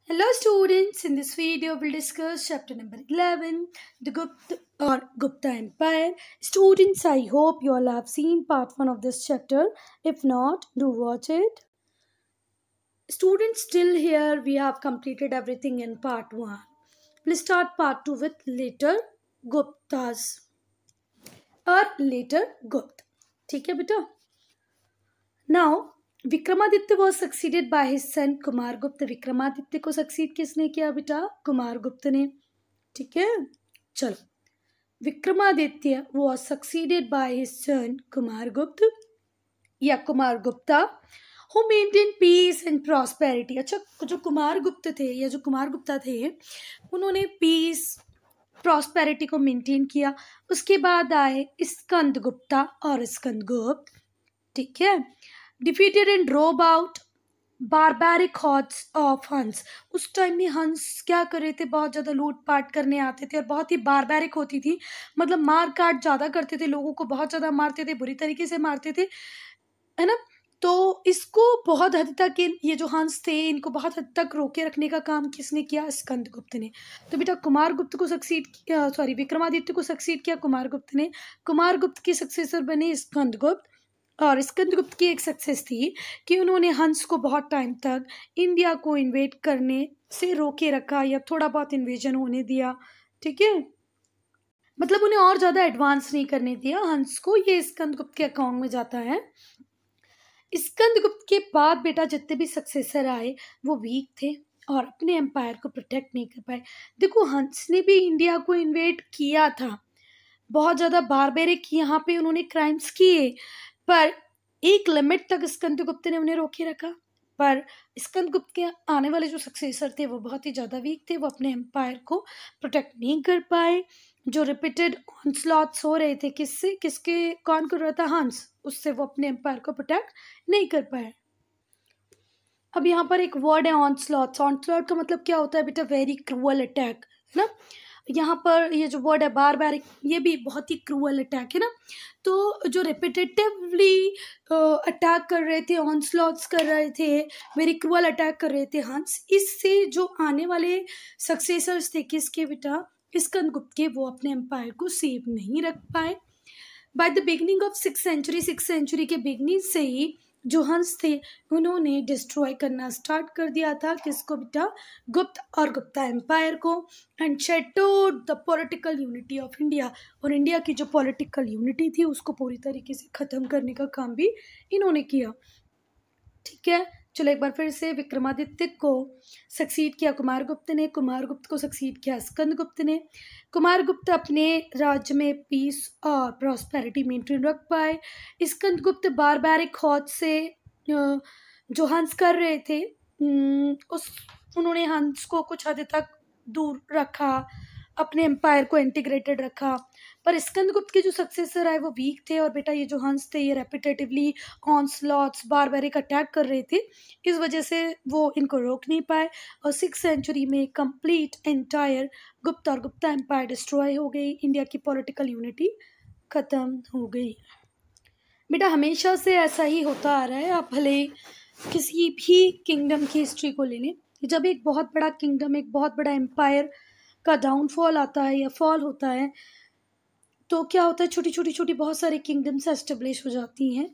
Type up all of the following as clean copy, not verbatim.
Hello students, in this video we'll discuss chapter number 11, the Gupta or Gupta Empire. Students, I hope you all have seen part 1 of this chapter. If not, do watch it. Students, still here we have completed everything in part 1. We'll start part 2 with later Guptas or later Gupta. ठीक है बेटा? Now, Vikramaditya was succeeded by his son Kumaragupta. Vikramaditya को succeed किसने किया बेटा? कुमारगुप्त ने. ठीक है, चलो. Vikramaditya was succeeded by his son Kumaragupta या Kumaragupta who maintain peace and prosperity. अच्छा, जो कुमारगुप्त थे या जो कुमारगुप्ता थे उन्होंने पीस प्रॉस्पेरिटी को मेंटेन किया. उसके बाद आए स्कंदगुप्ता और स्कंदगुप्त. ठीक है. Defeated and drove out barbaric hordes of Huns. उस टाइम में हंस क्या कर रहे थे? बहुत ज़्यादा लूटपाट करने आते थे और बहुत ही बारबैरिक होती थी. मतलब मार काट ज़्यादा करते थे, लोगों को बहुत ज़्यादा मारते थे, बुरी तरीके से मारते थे, है ना. तो इसको बहुत हद तक ये जो हंस थे इनको बहुत हद तक रोके रखने का काम किसने किया? स्कंदगुप्त ने. तो बेटा कुमारगुप्त को विक्रमादित्य को सक्सीड किया कुमारगुप्त ने. कुमारगुप्त के सक्सेसर बने स्कंदगुप्त. और स्कंदगुप्त की एक सक्सेस थी कि उन्होंने हंस को बहुत टाइम तक इंडिया को इन्वेड करने से रोके रखा या थोड़ा बहुत इन्वेजन होने दिया. ठीक है, मतलब उन्हें और ज़्यादा एडवांस नहीं करने दिया हंस को. ये स्कंदगुप्त के अकाउंट में जाता है. स्कंदगुप्त के बाद बेटा जितने भी सक्सेसर आए वो वीक थे और अपने एम्पायर को प्रोटेक्ट नहीं कर पाए. देखो, हंस ने भी इंडिया को इन्वेड किया था, बहुत ज़्यादा बारबेरिक यहाँ पे उन्होंने क्राइम्स किए, पर एक लिमिट तक स्कंदगुप्त ने उन्हें रोके रखा. पर स्कंदगुप्त के आने वाले जो सक्सेसर थे वो बहुत ही ज़्यादा वीक थे, वो अपने एम्पायर को प्रोटेक्ट नहीं कर पाए. जो रिपीटेड ऑनस्लॉट्स हो रहे थे कौन कर रहा था? हंस. उससे वो अपने एम्पायर को प्रोटेक्ट नहीं कर पाए. अब यहाँ पर एक वर्ड है ऑनस्लॉट्स. ऑनस्लॉट का मतलब क्या होता है बेटा? वेरी क्रूअल अटैक, है ना. यहाँ पर ये जो वर्ड है बारबैरिक, ये भी बहुत ही क्रूअल अटैक है ना. तो जो रिपीटेटिवली अटैक कर रहे थे, ऑनस्लॉट्स कर रहे थे, वेरी क्रूअल अटैक कर रहे थे हंस, इससे जो आने वाले सक्सेसर्स थे किसके बेटा? स्कंदगुप्त के, वो अपने एम्पायर को सेव नहीं रख पाए. By the beginning of 6th century के बिगनिंग से ही जो हंस थे उन्होंने डिस्ट्रॉय करना स्टार्ट कर दिया था. किसको बेटा? गुप्त और गुप्ता एम्पायर को. And shattered the political unity of India. और इंडिया की जो पॉलिटिकल यूनिटी थी उसको पूरी तरीके से ख़त्म करने का काम भी इन्होंने किया. ठीक है, चलो एक बार फिर से. विक्रमादित्य को सक्सीड किया कुमारगुप्त ने, कुमारगुप्त को सक्सीड किया स्कंदगुप्त ने. कुमारगुप्त अपने राज्य में पीस और प्रॉस्पेरिटी मेंटेन रख पाए. स्कंदगुप्त बारबैरिक हॉर्ड से जो हंस कर रहे थे उन्होंने हंस को कुछ हद तक दूर रखा, अपने एम्पायर को इंटीग्रेटेड रखा. पर स्कंदगुप्त के जो सक्सेसर आए वो वीक थे और बेटा ये जो हंस थे ये रेपिटेटिवली ऑनस्लॉट्स बारबैरिक अटैक कर रहे थे, इस वजह से वो इनको रोक नहीं पाए. और 6th सेंचुरी में कंप्लीट एंटायर गुप्ता और गुप्ता एम्पायर डिस्ट्रॉय हो गई. इंडिया की पॉलिटिकल यूनिटी ख़त्म हो गई. बेटा हमेशा से ऐसा ही होता आ रहा है. आप भले किसी भी किंगडम की हिस्ट्री को ले लें, जब एक बहुत बड़ा किंगडम, एक बहुत बड़ा एम्पायर का डाउनफॉल आता है या फॉल होता है तो क्या होता है? छोटी बहुत सारे किंगडम्स एस्टेब्लिश हो जाती हैं.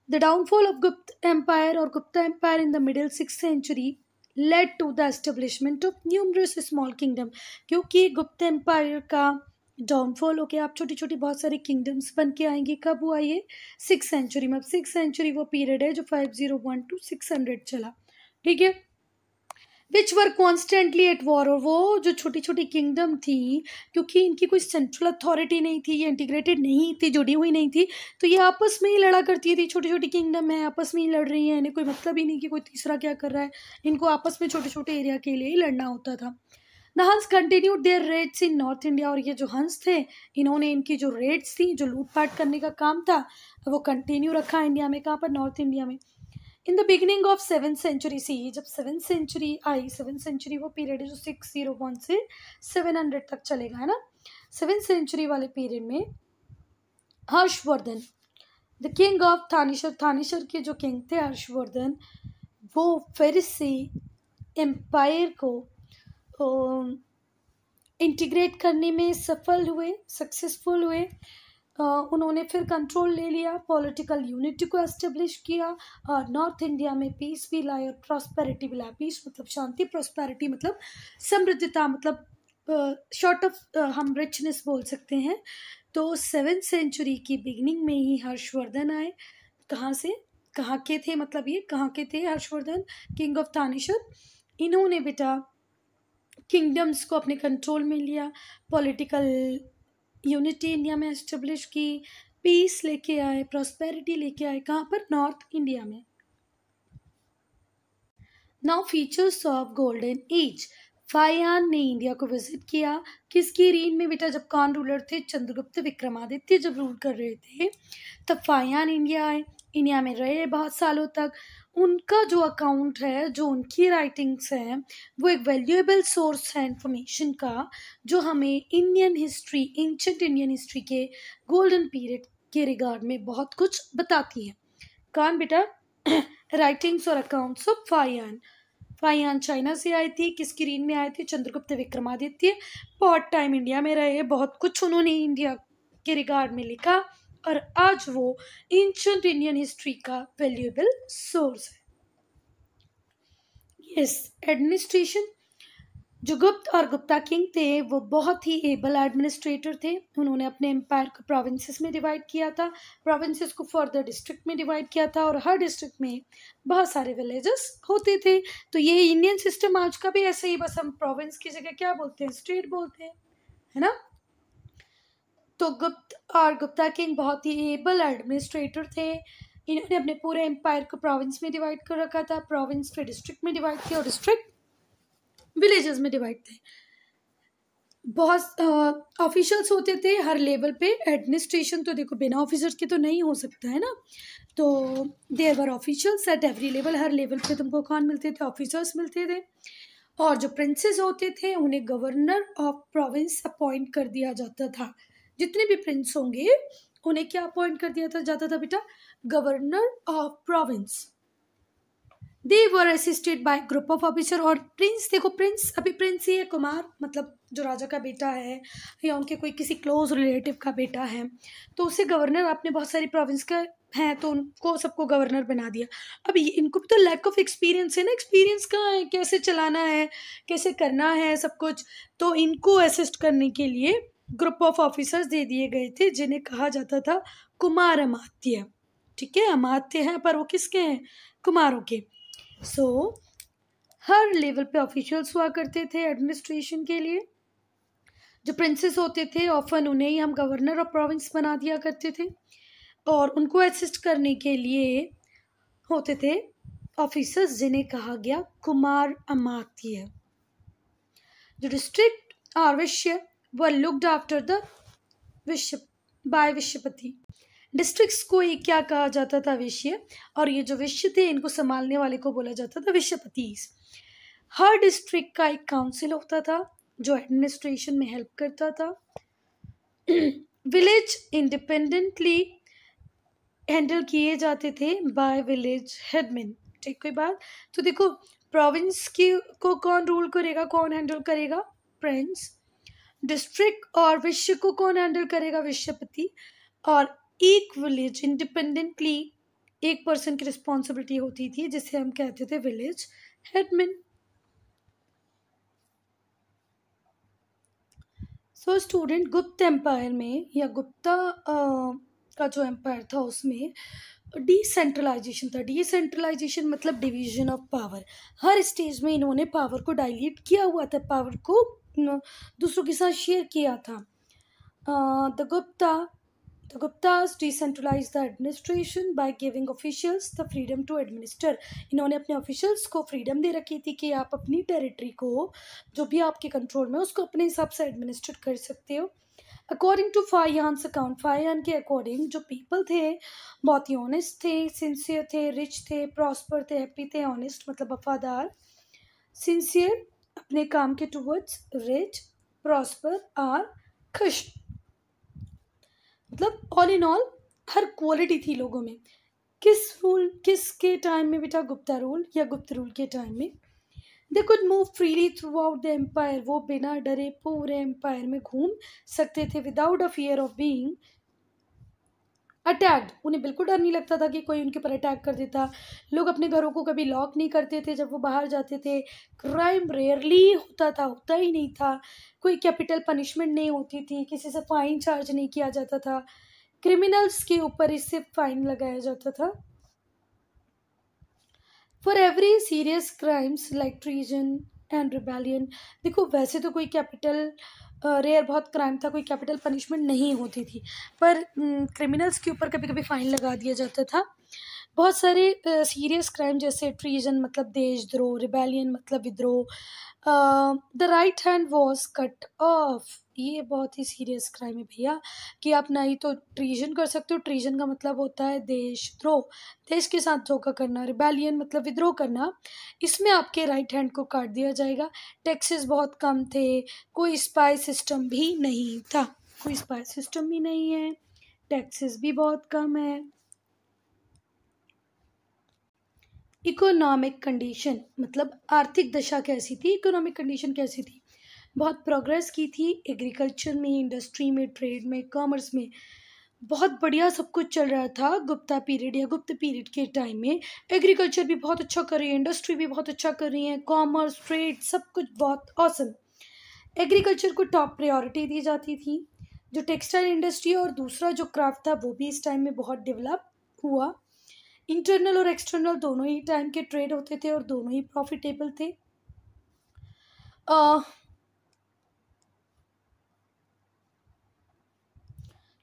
The downfall of Gupta empire और Gupta empire in the middle 6th century led to the establishment of numerous small kingdom. क्योंकि गुप्त एम्पायर का डाउनफॉल हो गया, आप छोटी बहुत सारे किंगडम्स बन के आएंगे. कब हुआ ये? 6th सेंचुरी में. अब 6th सेंचुरी वो पीरियड है जो 501 to 600 चला. ठीक है, विच वर कॉन्स्टेंटली एट वॉर. और वो जो छोटी किंगडम थी, क्योंकि इनकी कोई सेंट्रल अथॉरिटी नहीं थी, ये इंटीग्रेटेड नहीं थी, जुड़ी हुई नहीं थी, तो ये आपस में ही लड़ा करती थी. छोटी किंगडम है, आपस में ही लड़ रही हैं, इन्हें कोई मतलब ही नहीं कि कोई तीसरा क्या कर रहा है. इनको आपस में छोटे एरिया के लिए ही लड़ना होता था. The Huns continued their raids in north India. और ये जो हंस थे इन्होंने इनकी जो रेड्स थी, जो लूटपाट करने का काम था, वो कंटिन्यू रखा इंडिया में. कहाँ पर? नॉर्थ इंडिया में. In the beginning of 7th century C, जब 7th सेंचुरी आई, 7th सेंचुरी वो पीरियड है जो 601 से 700 तक चलेगा, है ना. 7th सेंचुरी वाले पीरियड में Harshvardhan, the king of Thaneshwar के जो किंग थे हर्षवर्धन, वो फिर से एम्पायर को इंटीग्रेट करने में सक्सेसफुल हुए। उन्होंने फिर कंट्रोल ले लिया, पॉलिटिकल यूनिटी को एस्टेब्लिश किया और नॉर्थ इंडिया में पीस भी लाए और प्रॉस्पेरिटी भी लाए। पीस मतलब शांति, प्रॉस्पेरिटी मतलब समृद्धता, मतलब शॉर्ट ऑफ हम रिचनेस बोल सकते हैं। तो 7th सेंचुरी की बिगिनिंग में ही हर्षवर्धन आए। कहाँ के थे, मतलब ये कहाँ के थे हर्षवर्धन, किंग ऑफ थानेश्वर। इन्होंने बेटा किंगडम्स को अपने कंट्रोल में लिया, पॉलिटिकल यूनिटी इंडिया में एस्टेब्लिश की, पीस लेके आए, प्रॉस्पेरिटी लेके आए। कहाँ पर? नॉर्थ इंडिया में। Now features of golden age. Fahien ने इंडिया को विजिट किया। किसकी रीन में बेटा? जब कौन रूलर थे? चंद्रगुप्त विक्रमादित्य जब रूल कर रहे थे तब फाहियान इंडिया आए, इंडिया में रहे बहुत सालों तक। उनका जो अकाउंट है, जो उनकी राइटिंग्स हैं, वो एक वैल्यूएबल सोर्स है इंफॉर्मेशन का, जो हमें Indian history, ancient Indian history के गोल्डन पीरियड के रिगार्ड में बहुत कुछ बताती है। कौन बेटा? राइटिंग्स और अकाउंट्स ऑफ फाहियान चाइना से आई थी। किसकी रीन में आए थे? चंद्रगुप्त विक्रमादित्य। बहुत टाइम इंडिया में रहे, बहुत कुछ उन्होंने इंडिया के रिगार्ड में लिखा और आज वो एंशिएंट इंडियन हिस्ट्री का वैल्यूएबल सोर्स है। Yes, administration. जो गुप्त और गुप्ता किंग थे वो बहुत ही एबल एडमिनिस्ट्रेटर थे। उन्होंने अपने एम्पायर को प्रोविंसेस में डिवाइड किया था, प्रोविंसेस को फर्दर डिस्ट्रिक्ट में डिवाइड किया था और हर डिस्ट्रिक्ट में बहुत सारे विलेजेस होते थे। तो ये इंडियन सिस्टम आज का भी ऐसे ही, बस हम प्रोविंस की जगह क्या बोलते हैं? स्टेट बोलते हैं, है ना। तो गुप्त और गुप्ता किंग बहुत ही एबल एडमिनिस्ट्रेटर थे। इन्होंने अपने पूरे एम्पायर को प्रोविंस में डिवाइड कर रखा था, प्रोविंस फिर डिस्ट्रिक्ट में डिवाइड किया और डिस्ट्रिक्ट विलेजेस में डिवाइड थे। बहुत ऑफिशियल्स होते थे हर लेवल पे। एडमिनिस्ट्रेशन तो देखो बिना ऑफिसर्स के तो नहीं हो सकता है ना। तो there were officials at every level. हर लेवल पे तुमको कौन मिलते थे? ऑफिसर्स मिलते थे। और जो प्रिंसेस होते थे उन्हें गवर्नर ऑफ प्रोविंस अपॉइंट कर दिया जाता था। जितने भी प्रिंस होंगे उन्हें क्या अपॉइंट कर दिया जाता था बेटा? Governor of province. They were assisted by group of officer. और प्रिंस, देखो प्रिंस अभी प्रिंस ही है, कुमार मतलब जो राजा का बेटा है या उनके कोई किसी क्लोज रिलेटिव का बेटा है, तो उसे गवर्नर, आपने बहुत सारी प्रोविंस का है तो उनको सबको गवर्नर बना दिया। अब इनको भी तो लैक ऑफ एक्सपीरियंस है ना। एक्सपीरियंस कहाँ है? कैसे चलाना है, कैसे करना है सब कुछ। तो इनको असिस्ट करने के लिए ग्रुप ऑफ ऑफिसर्स दे दिए गए थे जिन्हें कहा जाता था कुमार अमात्य। ठीक है, अमात्य हैं पर वो किसके हैं? कुमारों के। सो हर लेवल पे ऑफिशियल्स हुआ करते थे एडमिनिस्ट्रेशन के लिए। जो प्रिंसेस होते थे ऑफन उन्हें ही हम गवर्नर ऑफ प्रोविंस बना दिया करते थे और उनको असिस्ट करने के लिए होते थे ऑफिसर्स जिन्हें कहा गया कुमार अमात्य। जो डिस्ट्रिक्ट और विषय वर लुक्ड आफ्टर द विषयपति। डिस्ट्रिक्ट्स को ये क्या कहा जाता था? विषय। और ये जो विषय थे इनको संभालने वाले को बोला जाता था विषयपति। हर डिस्ट्रिक्ट का एक काउंसिल होता था जो एडमिनिस्ट्रेशन में हेल्प करता था। विलेज इंडिपेंडेंटली हैंडल किए जाते थे बाय विलेज हेडमैन। ठीक, कोई बात। तो देखो प्रोविंस की को कौन रूल करेगा, कौन हैंडल करेगा? प्रिंस। डिस्ट्रिक्ट और विषय को कौन हैंडल करेगा? विषयपति। और एक विलेज इंडिपेंडेंटली एक पर्सन की रिस्पॉन्सिबिलिटी होती थी जिसे हम कहते थे विलेज हेडमैन। सो स्टूडेंट, गुप्त एम्पायर में या गुप्ता का जो एम्पायर था उसमें डिसेंट्रलाइजेशन था। डिसेंट्रलाइजेशन मतलब division of power. Her stage में इन्होंने पावर को डाइल्यूट किया हुआ था, पावर को दूसरों के साथ शेयर किया था। The Guptas decentralized the administration by giving officials the freedom to administer. इन्होंने अपने officials को freedom दे रखी थी कि आप अपनी टेरिटरी को जो भी आपके कंट्रोल में उसको अपने हिसाब से एडमिनिस्ट्रेट कर सकते हो। अकॉर्डिंग टू फाहियान्स अकाउंट, फाहियान के अकॉर्डिंग जो पीपल थे बहुत ही ऑनेस्ट थे, सिंसियर थे, रिच थे, प्रॉस्पर थे, हैप्पी थे। ऑनेस्ट मतलब वफादार, सिंसियर अपने काम के टूवर्ड्स, रिच, प्रॉस्पर और खुश। मतलब all in all her quality थी लोगों में। किसके टाइम में बेटा? गुप्ता रूल या गुप्त रूल के टाइम में। They could move freely throughout the empire, वो बिना डरे पूरे एम्पायर में घूम सकते थे, without a fear of being attacked. उन्हें बिल्कुल डर नहीं लगता था कि कोई उनके ऊपर अटैक कर देता। लोग अपने घरों को कभी लॉक नहीं करते थे जब वो बाहर जाते थे। क्राइम रेयरली होता था, होता ही नहीं था। कोई कैपिटल पनिशमेंट नहीं होती थी, किसी से फाइन चार्ज नहीं किया जाता था। क्रिमिनल्स के ऊपर इससे फाइन लगाया जाता था। For every serious crimes like treason and rebellion, देखो वैसे तो कोई कैपिटल रेयर बहुत क्राइम था, कोई कैपिटल पनिशमेंट नहीं होती थी, पर क्रिमिनल्स के ऊपर कभी कभी फाइन लगा दिया जाता था। बहुत सारे सीरियस क्राइम जैसे ट्रीजन मतलब देशद्रोह, रिबेलियन मतलब विद्रोह, the right hand was cut off, ये बहुत ही सीरियस क्राइम है भैया, कि आप ना ही तो ट्रीजन कर सकते हो, ट्रीजन का मतलब होता है देशद्रोह, देश के साथ धोखा करना। रिबेलियन मतलब विद्रोह करना, इसमें आपके राइट हैंड को काट दिया जाएगा। टैक्सेस बहुत कम थे, कोई स्पाई सिस्टम भी नहीं था, कोई स्पाई सिस्टम भी नहीं है, टैक्सेस भी बहुत कम है। इकोनॉमिक कंडीशन मतलब आर्थिक दशा कैसी थी, इकोनॉमिक कंडीशन कैसी थी, बहुत प्रोग्रेस की थी एग्रीकल्चर में, इंडस्ट्री में, ट्रेड में, कॉमर्स में, बहुत बढ़िया सब कुछ चल रहा था गुप्ता पीरियड या गुप्त पीरियड के टाइम में। एग्रीकल्चर भी बहुत अच्छा कर रही है, इंडस्ट्री भी बहुत अच्छा कर रही है, कॉमर्स, ट्रेड, सब कुछ बहुत ऑसम। एग्रीकल्चर को टॉप प्रायोरिटी दी जाती थी। जो टेक्सटाइल इंडस्ट्री और दूसरा जो क्राफ्ट था वो भी इस टाइम में बहुत डेवलप हुआ। इंटरनल और एक्सटर्नल दोनों ही टाइम के ट्रेड होते थे और दोनों ही प्रॉफिटेबल थे।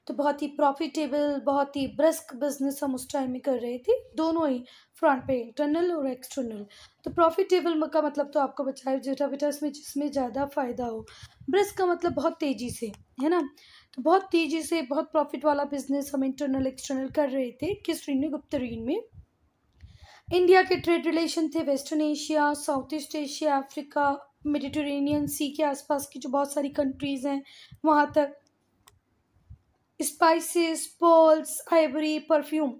तो बहुत ही प्रॉफिटेबल, बहुत ही ब्रिस्क बिजनेस हम उस टाइम में कर रहे थे, दोनों ही फ्रंट पे, इंटरनल और एक्सटर्नल। तो प्रॉफिटेबल का मतलब तो आपको बताया जेठा बेटा, इसमें जिसमें ज़्यादा फायदा हो। ब्रिस्क का मतलब बहुत तेज़ी से, है ना, तो बहुत तेज़ी से बहुत प्रॉफिट वाला बिजनेस हम इंटरनल एक्सटर्नल कर रहे थे। किस रीन में? गुप्त रीन में। इंडिया के ट्रेड रिलेशन थे western Asia, south east Asia, Africa, Mediterranean sea के आसपास की जो बहुत सारी कंट्रीज़ हैं वहाँ तक। स्पाइसेस, पर्ल्स, आइवरी, परफ्यूम,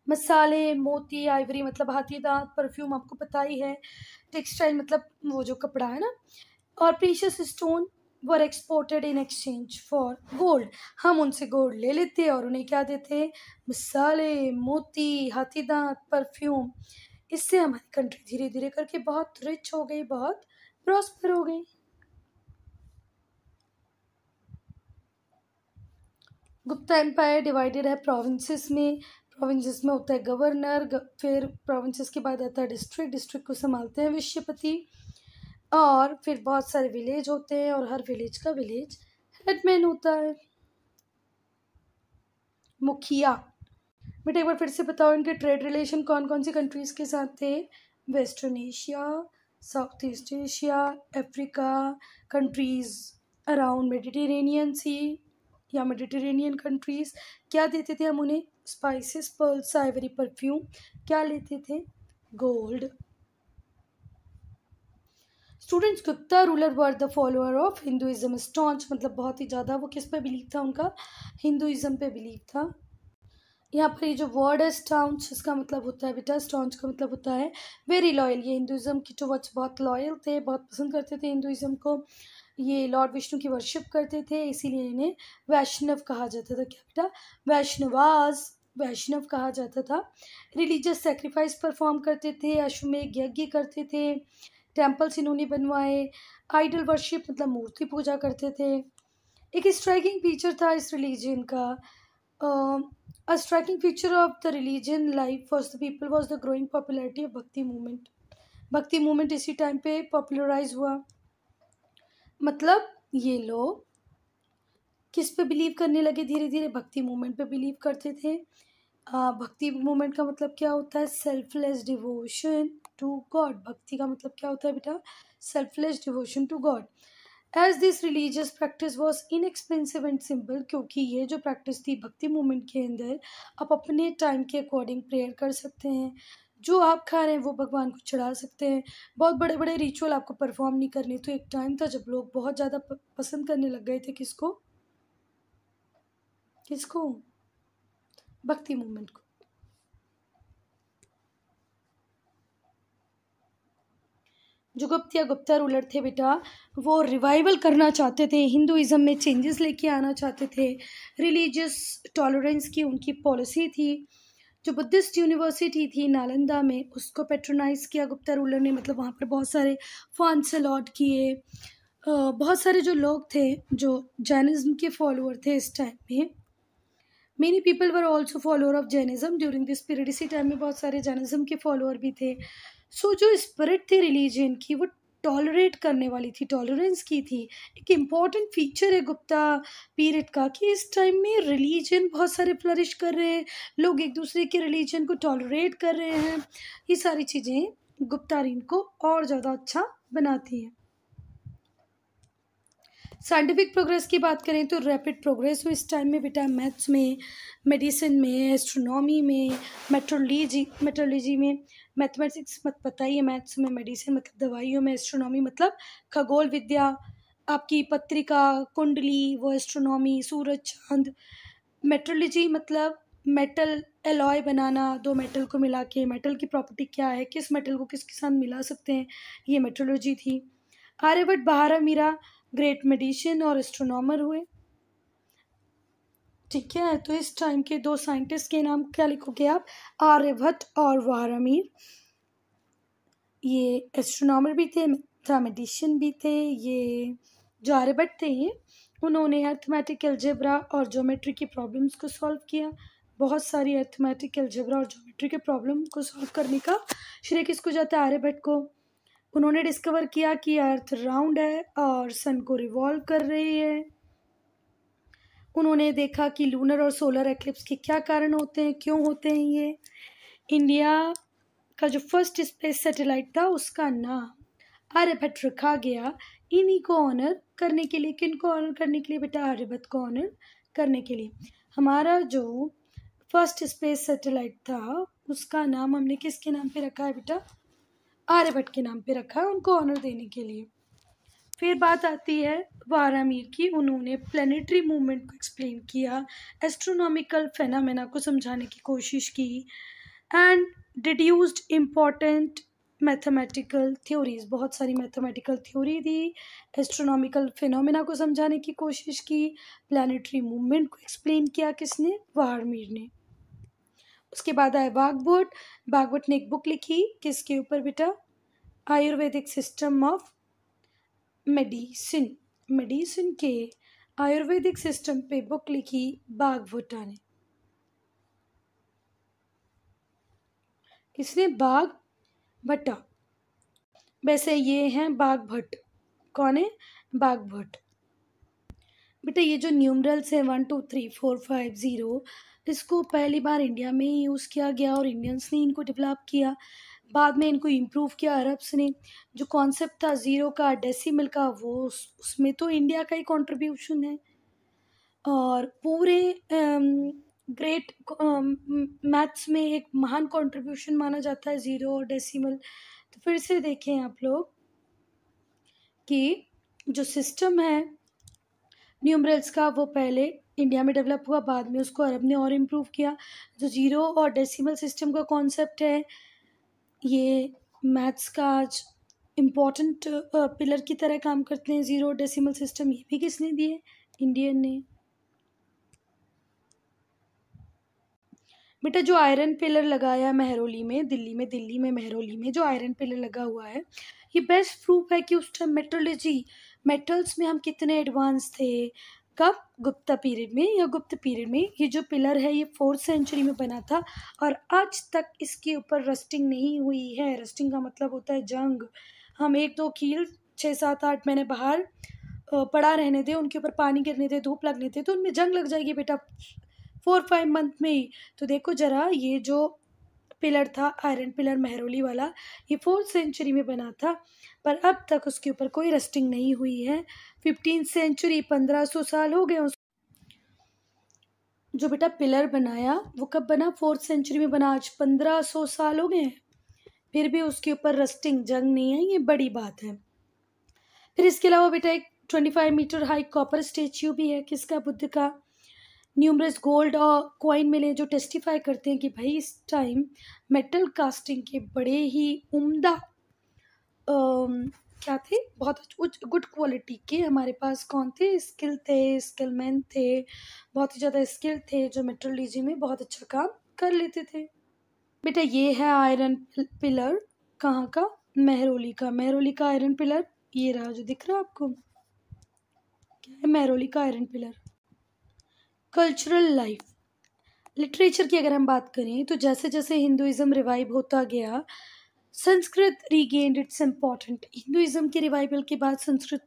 मसाले, मोती, आइवरी मतलब हाथी दांत, परफ्यूम आपको पता ही है, टेक्सटाइल मतलब वो जो कपड़ा है ना, और precious stone were exported in exchange for gold, हम उनसे गोल्ड ले लेते और उन्हें क्या देते? मसाले, मोती, हाथी दांत, परफ्यूम। इससे हमारी कंट्री धीरे धीरे करके बहुत रिच हो गई, बहुत प्रॉस्पर हो गई। गुप्ता एम्पायर डिवाइडेड है प्रोविंसेस में। प्रोविंसेस में होता है गवर्नर, फिर प्रोविंसेस के बाद आता है डिस्ट्रिक्ट, डिस्ट्रिक्ट को संभालते हैं विश्वपति, और फिर बहुत सारे विलेज होते हैं और हर विलेज का विलेज हेडमैन होता है, मुखिया। बेटा एक बार फिर से बताओ, इनके ट्रेड रिलेशन कौन कौन सी कंट्रीज के साथ थे? Western Asia, south east Asia, Africa, countries around Mediterranean sea या मेडिटेरेनियन कंट्रीज। क्या देते थे हम उन्हें? Spices, pearls, ivory, perfume. क्या लेते थे? Gold. Students, Gupta ruler were the follower of Hinduism staunch, मतलब बहुत ही ज़्यादा वो किस पे बिलीव था उनका? हिंदुइज्म पे बिलीव था। यहाँ पर ये जो वर्ड है स्टाउंच, इसका मतलब होता है बेटा, स्टाउंच का मतलब होता है वेरी लॉयल। ये हिंदुइज्म की टुवर्ड्स बहुत लॉयल थे, बहुत पसंद करते थे हिंदुइज्म को। ये लॉर्ड विष्णु की वर्शिप करते थे, इसीलिए इन्हें वैष्णव कहा जाता था। क्या बेटा? वैष्णवास, वैष्णव कहा जाता था। रिलीजियस सेक्रीफाइस परफॉर्म करते थे, अश्वमेध यज्ञ करते थे, टेम्पल्स इन्होंने बनवाए। आइडल वर्शिप मतलब मूर्ति पूजा करते थे। एक स्ट्राइकिंग फीचर था इस रिलीजन का, a striking feature of the religion life was the people was the growing popularity of भक्ति मूवमेंट। भक्ति मूवमेंट इसी टाइम पे पॉपुलराइज हुआ। मतलब ये लोग किस पे बिलीव करने लगे? धीरे धीरे भक्ति मूवमेंट पे बिलीव करते थे। भक्ति मूवमेंट का मतलब क्या होता है? Selfless devotion to God. भक्ति का मतलब क्या होता है बेटा? Selfless devotion to God. As this religious practice was inexpensive and simple, क्योंकि ये जो प्रैक्टिस थी भक्ति मूवमेंट के अंदर, आप अपने टाइम के अकॉर्डिंग प्रेयर कर सकते हैं, जो आप खा रहे हैं वो भगवान को चढ़ा सकते हैं, बहुत बड़े बड़े रिचुअल आपको परफॉर्म नहीं करने। तो एक टाइम था जब लोग बहुत ज़्यादा पसंद करने लग गए थे किसको? किसको? भक्ति मूवमेंट को। जो गुप्त या गुप्ता रूलर थे बेटा, वो रिवाइवल करना चाहते थे, हिंदुइज्म में चेंजेस लेके आना चाहते थे, रिलीजियस टॉलरेंस की उनकी पॉलिसी थी। जो बुद्धिस्ट यूनिवर्सिटी थी नालंदा में, उसको पेट्रोनाइज किया गुप्ता रूलर ने, मतलब वहाँ पर बहुत सारे फंड्स अलॉट किए। बहुत सारे जो लोग थे जो जैनिज्म के फॉलोअर थे इस टाइम में, many people were also follower of Jainism during this period. इसी टाइम में बहुत सारे जैनिज्म के फॉलोअर भी थे। सो जो स्पिरिट थी रिलीजन की, वो टॉलरेट करने वाली थी, टॉलरेंस की थी। एक इम्पॉर्टेंट फीचर है गुप्ता पीरियड का कि इस टाइम में रिलीजन बहुत सारे फ्लरिश कर रहे हैं, लोग एक दूसरे के रिलीजन को टॉलरेट कर रहे हैं। ये सारी चीज़ें गुप्ता रीन को और ज़्यादा अच्छा बनाती हैं। साइंटिफिक प्रोग्रेस की बात करें तो रैपिड प्रोग्रेस हुई इस टाइम में बेटा, मैथ्स में, मेडिसिन में, एस्ट्रोनॉमी में, मेट्रोलॉजी में, मैथमेटिक्स मत पता ही है, मैथ्स में, मेडिसिन मतलब दवाइयों में, एस्ट्रोनॉमी मतलब खगोल विद्या, आपकी पत्रिका कुंडली वो एस्ट्रोनॉमी, सूरज चांद, मेट्रोलॉजी मतलब मेटल एलॉय बनाना, दो मेटल को मिला के मेटल की प्रॉपर्टी क्या है, किस मेटल को किसके साथ मिला सकते हैं, ये मेट्रोलॉजी थी। आर्यभट्ट बहारामीरा ग्रेट मेडिशियन और एस्ट्रोनॉमर हुए। ठीक है, तो इस टाइम के दो साइंटिस्ट के नाम क्या लिखोगे आप, आर्यभट्ट और बहारामीर। ये एस्ट्रोनॉमर भी थे, मैथमेटिशियन भी थे। ये जो आर्यभट्ट थे, ये उन्होंने अर्थमेटिक अलजेब्रा और ज्योमेट्री की प्रॉब्लम्स को सॉल्व किया। बहुत सारी अर्थमेटिक अलजेब्रा और ज्योमेट्री के प्रॉब्लम को सॉल्व करने का श्रेय किसको जाता है, आर्यभट्ट को। उन्होंने डिस्कवर किया कि अर्थ राउंड है और सन को रिवॉल्व कर रही है। उन्होंने देखा कि लूनर और सोलर एक्लिप्स के क्या कारण होते हैं, क्यों होते हैं ये। इंडिया का जो फर्स्ट स्पेस सैटेलाइट था उसका नाम आर्यभट्ट रखा गया, इन्हीं को ऑनर करने के लिए। किन को ऑनर करने के लिए बेटा, आर्यभट्ट को ऑनर करने के लिए। हमारा जो फर्स्ट स्पेस सैटेलाइट था उसका नाम हमने किसके नाम पे रखा है बेटा, आर्यभट्ट के नाम पे रखा है, उनको ऑनर देने के लिए। फिर बात आती है बहारामीर की, उन्होंने प्लानिटरी मूवमेंट को एक्सप्लेन किया, एस्ट्रोनॉमिकल फेनामेना को समझाने की कोशिश की, and deduced important mathematical theories, बहुत सारी मैथमेटिकल थ्योरी दी, एस्ट्रोनॉमिकल फिनोमेना को समझाने की कोशिश की, प्लानिटरी मूवमेंट को एक्सप्लेन किया, किसने, बहारामीर ने। उसके बाद आए बागभट्ट। बागभट्ट ने एक बुक लिखी किसके ऊपर बेटा, Ayurvedic system of medicine, medicine के आयुर्वेदिक सिस्टम पे बुक लिखी बागभट्ट ने। किसने, बागभट्ट। वैसे ये हैं बागभट्ट, कौन है, बागभट्ट। बेटा ये जो न्यूमरल्स है 1 2 3 4 5 0, इसको पहली बार इंडिया में ही यूज़ किया गया और इंडियंस ने इनको डेवलप किया। बाद में इनको इम्प्रूव किया अरब्स ने। जो कॉन्सेप्ट था ज़ीरो का, डेसिमल का, वो उसमें तो इंडिया का ही कंट्रीब्यूशन है। और पूरे ग्रेट मैथ्स में एक महान कंट्रीब्यूशन माना जाता है ज़ीरो और डेसिमल। तो फिर से देखें आप लोग कि जो सिस्टम है न्यूमरल्स का, वो पहले इंडिया में डेवलप हुआ, बाद में उसको अरब ने और इम्प्रूव किया। जो ज़ीरो और डेसिमल सिस्टम का कॉन्सेप्ट है, ये मैथ्स का आज इम्पॉर्टेंट पिलर की तरह काम करते हैं। ज़ीरो डेसिमल सिस्टम ये भी किसने दिए, इंडियन ने। बेटा जो आयरन पिलर लगाया महरौली में, दिल्ली में महरौली में जो आयरन पिलर लगा हुआ है, ये बेस्ट प्रूफ है कि उस टाइम मेट्रोलॉजी, मेटल्स में हम कितने एडवांस थे। कब, गुप्ता पीरियड में या गुप्त पीरियड में। ये जो पिलर है ये 4th सेंचुरी में बना था और आज तक इसके ऊपर रस्टिंग नहीं हुई है। रस्टिंग का मतलब होता है जंग। हम 1-2 कील 6-7-8 महीने बाहर पड़ा रहने दें, उनके ऊपर पानी गिरने दें, धूप लगने दें, तो उनमें जंग लग जाएगी बेटा 4-5 मंथ में ही। तो देखो जरा, ये जो पिलर था आयरन पिलर महरौली वाला, ये 4th सेंचुरी में बना था, पर अब तक उसके ऊपर कोई रस्टिंग नहीं हुई है। 15th सेंचुरी, 1500 साल हो गए। जो बेटा पिलर बनाया वो कब बना, 4th सेंचुरी में बना, आज 1500 साल हो गए हैं, फिर भी उसके ऊपर रस्टिंग जंग नहीं है, ये बड़ी बात है। फिर इसके अलावा बेटा एक 25 मीटर हाई कॉपर स्टेच्यू भी है, किसका, बुद्ध का। न्यूमरस गोल्ड और कॉइन मिले जो टेस्टिफाई करते हैं कि भाई इस टाइम मेटल कास्टिंग के बड़े ही उम्दा क्या थे, बहुत उच्च गुड क्वालिटी के हमारे पास कौन थे, स्किलमैन थे, बहुत ही ज़्यादा स्किल थे, जो मेट्रोलॉजी में बहुत अच्छा काम कर लेते थे। बेटा ये है आयरन पिलर, कहाँ का, मेहरौली का। मेहरौली का आयरन पिलर ये रहा जो दिख रहा है आपको, क्या है मेहरौली का iron pillar. Cultural life, literature की अगर हम बात करें तो जैसे जैसे हिंदुइज्म रिवाइव होता गया, Sanskrit regained it's important. Hinduism के रिवाइवल के बाद संस्कृत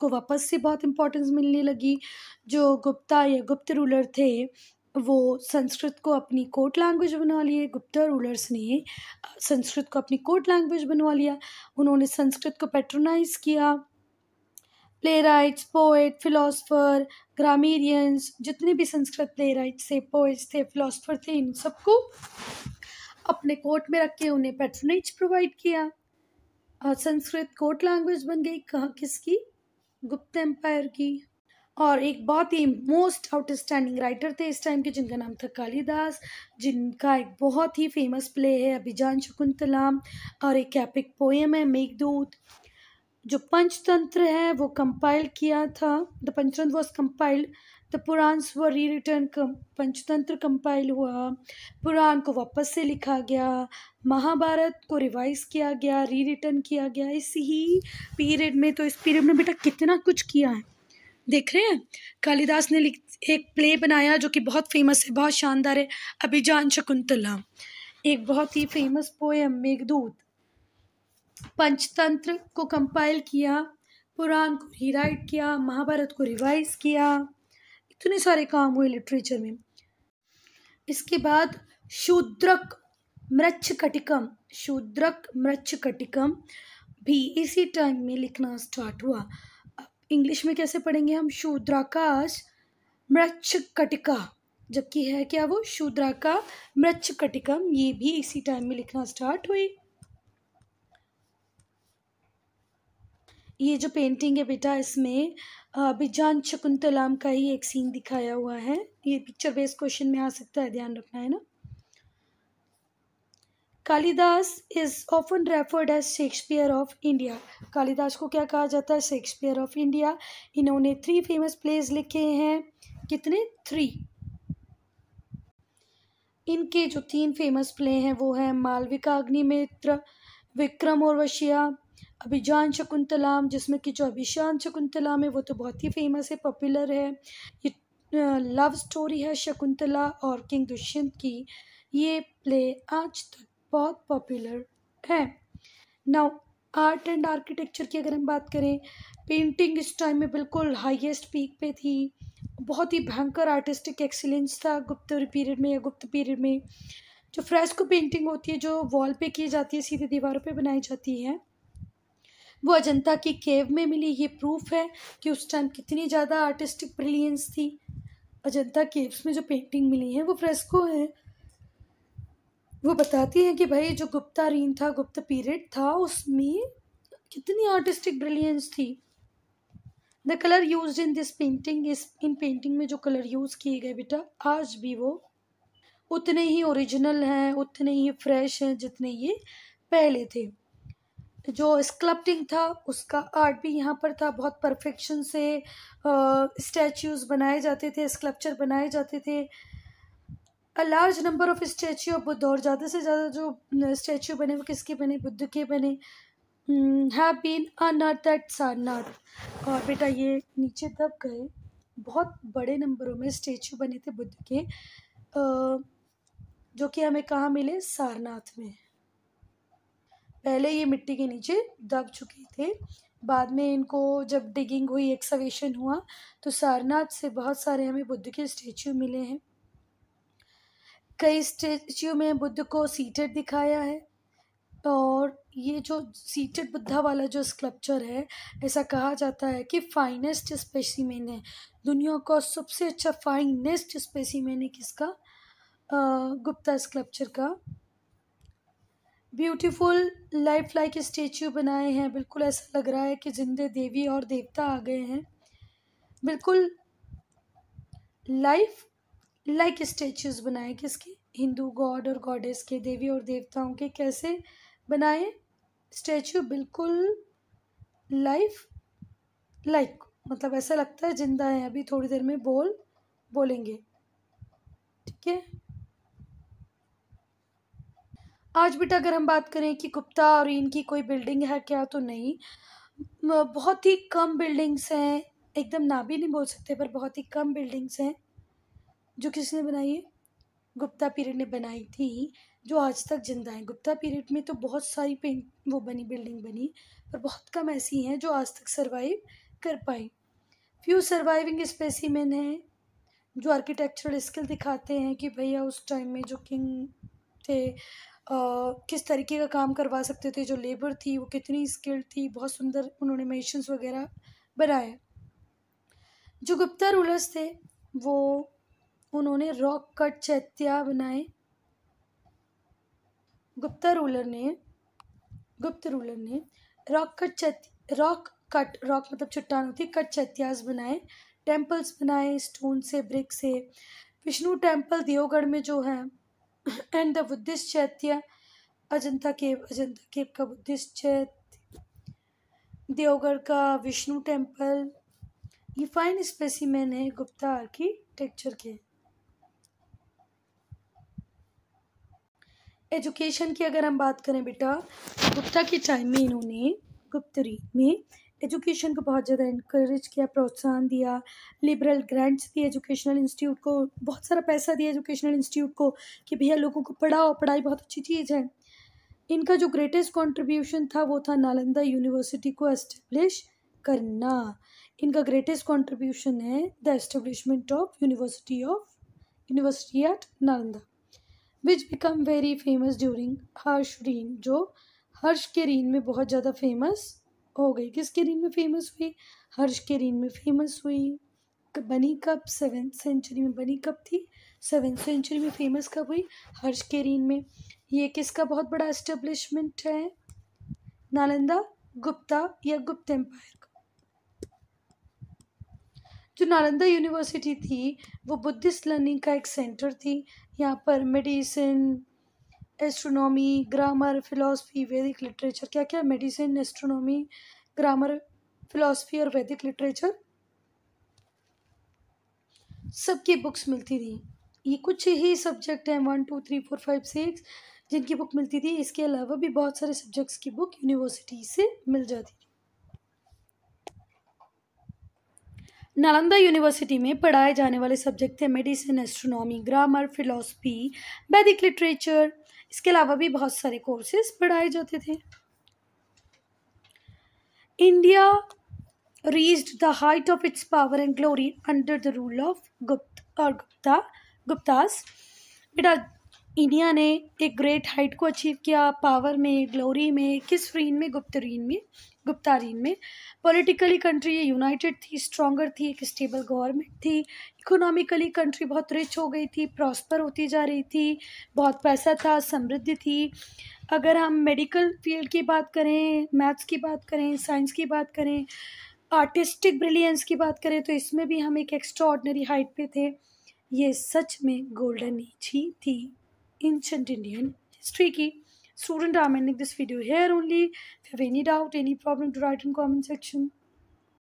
को वापस से बहुत इंपॉर्टेंस मिलने लगी। जो गुप्ता या गुप्त रूलर थे वो संस्कृत को अपनी कोर्ट लैंग्वेज बना लिए। गुप्ता रूलर्स ने संस्कृत को अपनी कोर्ट लैंग्वेज बनवा लिया। उन्होंने संस्कृत को पैट्रोनाइज किया। प्ले राइट्स, पोएट, फिलोसफर, ग्रामीरियंस, जितने भी संस्कृत प्ले राइट्स थे, पोएट्स थे, फिलोसफर थे, इन सबको अपने कोर्ट में रख के उन्हें पैट्रोनेज प्रोवाइड किया। संस्कृत कोर्ट लैंग्वेज बन गई, कहाँ किसकी, गुप्त एम्पायर की। और एक बहुत ही मोस्ट आउटस्टैंडिंग राइटर थे इस टाइम के, जिनका नाम था कालिदास, जिनका एक बहुत ही फेमस प्ले है अभिज्ञान शकुंतला, और एक एपिक पोएम है मेघदूत। जो पंचतंत्र है वो कंपाइल किया था, the Panchatantra was compiled, the Puranas were rewritten. Panchatantra compile हुआ, पुराण को वापस से लिखा गया, महाभारत को रिवाइज किया गया, री रिटर्न किया गया इस ही पीरियड में। तो इस पीरियड में बेटा कितना कुछ किया है, देख रहे हैं। कालिदास ने एक प्ले बनाया जो कि बहुत फेमस है, बहुत शानदार है, अभिज्ञान शकुंतला। एक बहुत ही फेमस पोएम मेघदूत। पंचतंत्र को कंपाइल किया, पुराण को रीराइट किया, महाभारत को रिवाइज किया, इतने सारे काम हुए लिटरेचर में। इसके बाद शूद्रक मृच्छकटिकम, शूद्रक मृच्छकटिकम भी इसी टाइम में लिखना स्टार्ट हुआ। अब इंग्लिश में कैसे पढ़ेंगे हम, शूद्राकाश मृच्छकटिका, जबकि है क्या वो शूद्राका मृच्छकटिकम, ये भी इसी टाइम में लिखना स्टार्ट हुई। ये जो पेंटिंग है बेटा, इसमें अभिज्ञान शकुंतलम का ही एक सीन दिखाया हुआ है। ये पिक्चर बेस्ड क्वेश्चन में आ सकता है, ध्यान रखना है ना। Kalidasa is often referred as Shakespeare of India. Kalidasa को क्या कहा जाता है, शेक्सपियर ऑफ इंडिया। इन्होंने 3 फेमस प्लेज लिखे हैं, कितने, 3। इनके जो 3 फेमस प्ले हैं वो हैं मालविका अग्निमित्र, विक्रम और वशिया, अभिज्ञान शकुंतलम, जिसमें कि जो अभिज्ञान शकुंतलम है वो तो बहुत ही फेमस है, पॉपुलर है। ये लव स्टोरी है शकुंतला और किंग दुष्यंत की। ये प्ले आज तक बहुत पॉपुलर है। नाउ आर्ट एंड आर्किटेक्चर की अगर हम बात करें, पेंटिंग इस टाइम में बिल्कुल हाईएस्ट पीक पे थी। बहुत ही भयंकर आर्टिस्टिक एक्सीलेंस था गुप्त पीरियड में या गुप्त पीरियड में। जो फ्रेस्को पेंटिंग होती है, जो वॉल पे की जाती है, सीधे दीवारों पे बनाई जाती है, वो अजंता की केव में मिली। ये प्रूफ है कि उस टाइम कितनी ज़्यादा आर्टिस्टिक ब्रिलियंस थी। अजंता केव्स में जो पेंटिंग मिली है वो फ्रेस्को है। वो बताती है कि भाई जो गुप्ता रीन था, गुप्त पीरियड था, उसमें कितनी आर्टिस्टिक ब्रिलियंस थी। The colour use in this painting, इस इन पेंटिंग में जो कलर यूज़ किए गए बेटा, आज भी वो उतने ही ओरिजिनल हैं, उतने ही फ्रेश हैं जितने ये पहले थे। जो स्कल्पटिंग था उसका आर्ट भी यहाँ पर था, बहुत परफेक्शन से स्टैच्यूज बनाए जाते थे, स्कल्पचर बनाए जाते थे। A large number of statue of Buddha, और ज़्यादा से ज़्यादा जो स्टैच्यू बने वो किसके बने, बुद्ध के बने, have been unearthed at Sarnath. और बेटा ये नीचे दब गए, बहुत बड़े नंबरों में स्टैच्यू बने थे बुद्ध के, जो कि हमें कहाँ मिले, सारनाथ में। पहले ये मिट्टी के नीचे दब चुके थे, बाद में इनको जब डिगिंग हुई, एक्सकवेशन हुआ, तो सारनाथ से बहुत सारे हमें बुद्ध के स्टैच्यू मिले हैं। कई स्टैच्यू में बुद्ध को सीटेड दिखाया है, और ये जो सीटेड बुद्धा वाला जो स्कल्पचर है, ऐसा कहा जाता है कि फाइनेस्ट स्पेसिमेन है, दुनिया का सबसे अच्छा फाइनेस्ट स्पेसिमेन है किसका, गुप्ता स्कल्पचर का। ब्यूटीफुल लाइफ लाइक स्टेच्यू बनाए हैं, बिल्कुल ऐसा लग रहा है कि जिंदे देवी और देवता आ गए हैं। बिल्कुल लाइफ लाइक स्टेच्यूज बनाए, किसके, हिंदू गॉड और गॉडेस के, देवी और देवताओं के। कैसे बनाए, स्टैचू बिल्कुल लाइफ लाइक, मतलब ऐसा लगता है जिंदा है, अभी थोड़ी देर में बोलेंगे। ठीक है, आज बेटा अगर हम बात करें कि गुप्ता और इनकी कोई बिल्डिंग है क्या, तो नहीं। बहुत ही कम बिल्डिंग्स हैं, एकदम ना भी नहीं बोल सकते, पर बहुत ही कम बिल्डिंग्स हैं जो किसने बनाई है, गुप्ता पीरियड ने बनाई थी, जो आज तक जिंदा है। गुप्ता पीरियड में तो बहुत सारी बिल्डिंग बनी, पर बहुत कम ऐसी हैं जो आज तक सरवाइव कर पाई। फ्यू सर्वाइविंग स्पेसिमेन हैं जो आर्किटेक्चरल स्किल दिखाते हैं कि भैया उस टाइम में जो किंग थे किस तरीके का काम करवा सकते थे, जो लेबर थी वो कितनी स्किल्ड थी, बहुत सुंदर उन्होंने मेंशंस वगैरह बनाए। जो गुप्ता रूलर्स थे वो उन्होंने रॉक कट चैत्या बनाए। गुप्त रूलर ने रॉक मतलब चट्टान होती है, कट चैत्यास बनाए, टेम्पल्स बनाए स्टोन से, ब्रिक से। विष्णु टेम्पल देवगढ़ में जो है, एंड द बुद्धिस्ट चैत्य अजंता केव का बुद्धिस्ट चैत्य, देवगढ़ का विष्णु टेम्पल, ये फाइन स्पेसिमेन है गुप्ता आर्किटेक्चर के। एजुकेशन की अगर हम बात करें बेटा, गुप्ता के टाइम में इन्होंने गुप्तरी में एजुकेशन को बहुत ज़्यादा इनकरेज किया, प्रोत्साहन दिया, लिबरल ग्रांट्स दिए एजुकेशनल इंस्टीट्यूट को, बहुत सारा पैसा दिया एजुकेशनल इंस्टीट्यूट को कि भैया लोगों को पढ़ाओ, पढ़ाई बहुत अच्छी चीज़ है। इनका जो ग्रेटेस्ट कंट्रीब्यूशन था वो था नालंदा यूनिवर्सिटी को एस्टेब्लिश करना। इनका ग्रेटेस्ट कंट्रीब्यूशन है the establishment of university at Nalanda, which become very famous during Harsha reign, जो हर्ष के रीन में बहुत ज़्यादा फेमस हो गई। किसके रीन में फेमस हुई? हर्ष के रीन में फेमस हुई। बनी कब? 7th सेंचुरी में बनी कब थी? 7th सेंचुरी में फेमस कब हुई? हर्ष के रीन में। ये किसका बहुत बड़ा एस्टेब्लिशमेंट है? नालंदा गुप्ता या गुप्त एम्पायर का। जो नालंदा यूनिवर्सिटी थी वो बुद्धिस्ट लर्निंग का एक सेंटर थी। यहाँ पर मेडिसिन, एस्ट्रोनॉमी, ग्रामर, फिलॉसफी, वैदिक लिटरेचर, क्या क्या, मेडिसिन, एस्ट्रोनॉमी, ग्रामर, फिलॉसफी और वैदिक लिटरेचर, सबकी बुक्स मिलती थी। ये कुछ ही सब्जेक्ट हैं 1 2 3 4 5 6 जिनकी बुक मिलती थी। इसके अलावा भी बहुत सारे सब्जेक्ट्स की बुक यूनिवर्सिटी से मिल जाती थी। नालंदा यूनिवर्सिटी में पढ़ाए जाने वाले सब्जेक्ट थे मेडिसिन, एस्ट्रोनॉमी, ग्रामर, फिलॉसफी, वैदिक लिटरेचर। इसके अलावा भी बहुत सारे कोर्सेज पढ़ाए जाते थे। India reached the height of its power and glory under the rule of Guptas. बेटा इंडिया ने एक ग्रेट हाइट को अचीव किया, पावर में, ग्लोरी में, किस रीन में? गुप्ता रीन में। पॉलिटिकली कंट्री ये यूनाइटेड थी, स्ट्रॉन्गर थी, एक स्टेबल गवर्नमेंट थी। इकोनॉमिकली कंट्री बहुत रिच हो गई थी, प्रॉस्पर होती जा रही थी, बहुत पैसा था, समृद्ध थी। अगर हम मेडिकल फील्ड की बात करें, मैथ्स की बात करें, साइंस की बात करें, आर्टिस्टिक ब्रिलियंस की बात करें, तो इसमें भी हम एक एक्स्ट्रा ऑर्डिनरी हाइट पे थे। ये सच में गोल्डन एज ही थी एंशिएंट इंडियन हिस्ट्री की। Student, I'm ending this video here only. If you have any doubt, any problem, to write in comment section.